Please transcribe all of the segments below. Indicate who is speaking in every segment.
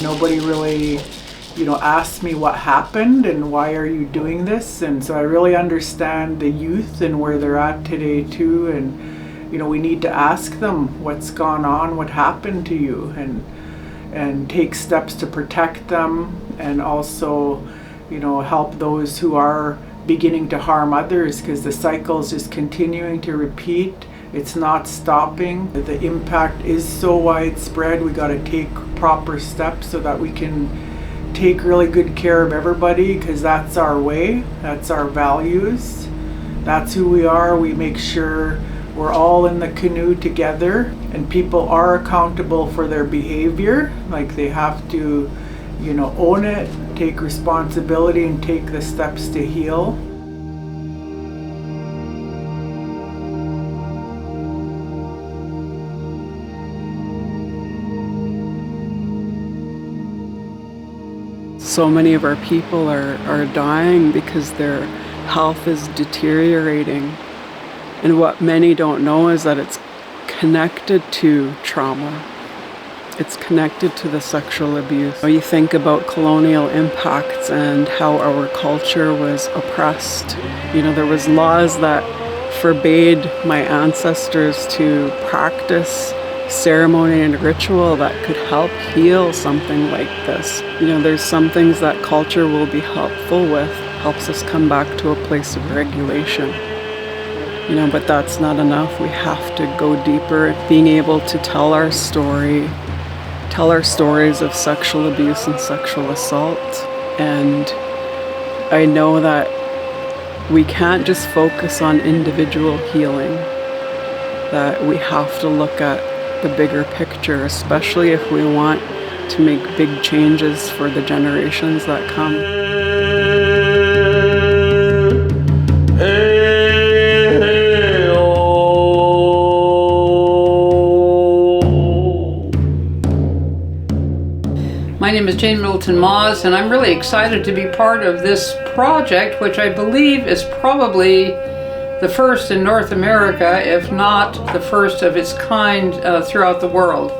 Speaker 1: Nobody really, asked me what happened and why are you doing this, and so I really understand the youth and where they're at today too, and we need to ask them what's gone on, what happened to you, and take steps to protect them, and also help those who are beginning to harm others, because the cycle is just continuing to repeat. It's not stopping. The impact is so widespread. We got to take proper steps so that we can take really good care of everybody, because that's our way, that's our values, that's who we are. We make sure we're all in the canoe together, and people are accountable for their behavior. Like, they have to own it, take responsibility, and take the steps to heal.
Speaker 2: So many of our people are dying because their health is deteriorating. And what many don't know is that it's connected to trauma. It's connected to the sexual abuse. You think about colonial impacts and how our culture was oppressed. There was laws that forbade my ancestors to practice ceremony and ritual that could help heal something like this. There's some things that culture will be helpful with, helps us come back to a place of regulation. But that's not enough. We have to go deeper, being able to tell our stories of sexual abuse and sexual assault. And I know that we can't just focus on individual healing, that we have to look at the bigger picture, especially if we want to make big changes for the generations that come.
Speaker 3: My name is Jane Middleton Maas, and I'm really excited to be part of this project, which I believe is probably the first in North America, if not the first of its kind throughout the world.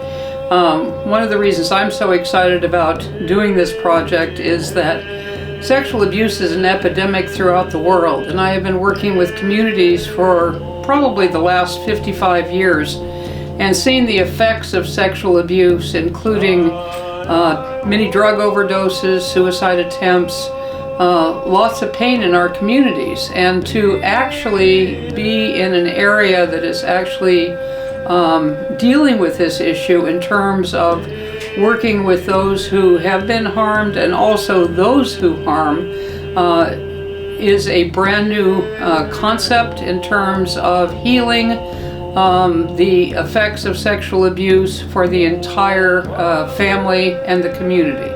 Speaker 3: One of the reasons I'm so excited about doing this project is that sexual abuse is an epidemic throughout the world, and I have been working with communities for probably the last 55 years and seeing the effects of sexual abuse, including many drug overdoses, suicide attempts, lots of pain in our communities. And to actually be in an area that is actually dealing with this issue in terms of working with those who have been harmed and also those who harm is a brand new concept in terms of healing the effects of sexual abuse for the entire family and the community.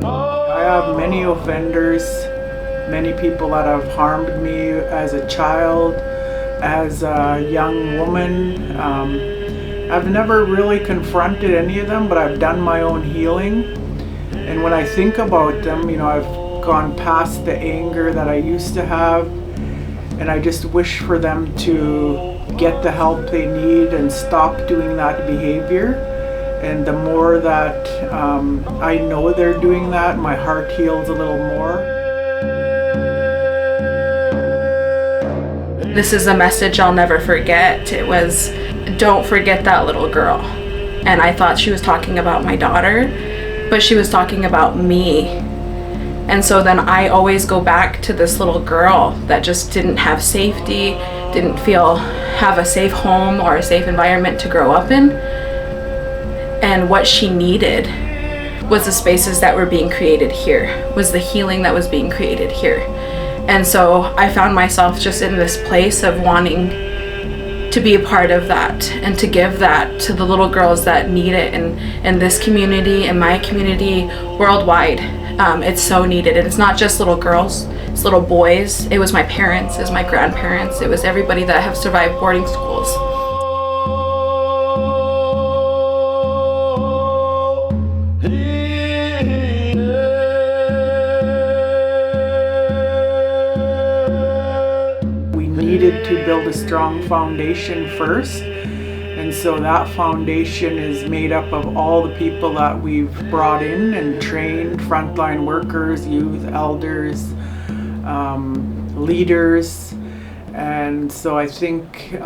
Speaker 1: I have many offenders, many people that have harmed me as a child, as a young woman. I've never really confronted any of them, but I've done my own healing. And when I think about them, I've gone past the anger that I used to have, and I just wish for them to get the help they need and stop doing that behavior. And the more that I know they're doing that, my heart heals a little more.
Speaker 4: This is a message I'll never forget. It was, don't forget that little girl. And I thought she was talking about my daughter, but she was talking about me. And so then I always go back to this little girl that just didn't have safety, didn't have a safe home or a safe environment to grow up in. And what she needed was the spaces that were being created here, was the healing that was being created here. And so I found myself just in this place of wanting to be a part of that and to give that to the little girls that need it in this community, in my community, worldwide. It's so needed. And it's not just little girls, it's little boys. It was my parents, it was my grandparents, it was everybody that have survived boarding schools.
Speaker 1: We needed to build a strong foundation first, and so that foundation is made up of all the people that we've brought in and trained, frontline workers, youth, elders, leaders. And so I think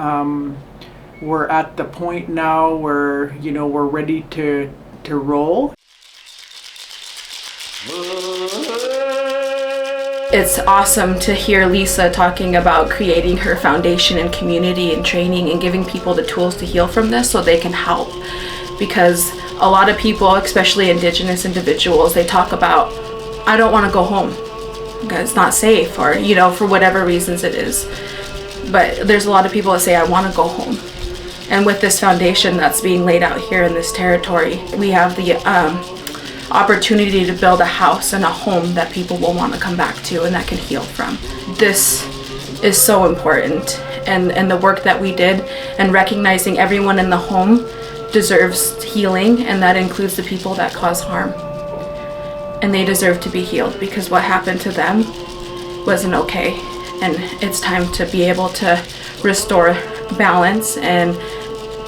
Speaker 1: we're at the point now where, you know, we're ready to roll.
Speaker 4: It's awesome to hear Lisa talking about creating her foundation and community and training and giving people the tools to heal from this so they can help. Because a lot of people, especially Indigenous individuals, they talk about, I don't want to go home because it's not safe, or, you know, for whatever reasons it is. But there's a lot of people that say, I want to go home. And with this foundation that's being laid out here in this territory, we have the opportunity to build a house and a home that people will want to come back to and that can heal from. This is so important, and the work that we did and recognizing everyone in the home deserves healing, and that includes the people that cause harm. And they deserve to be healed because what happened to them wasn't okay, and it's time to be able to restore balance and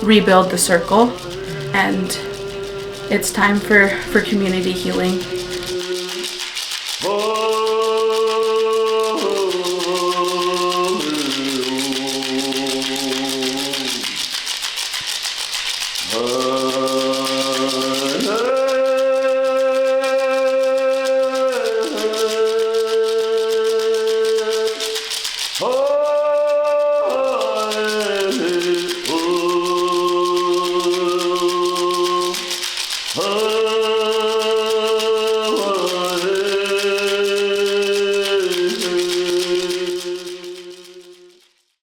Speaker 4: rebuild the circle, and it's time for community healing.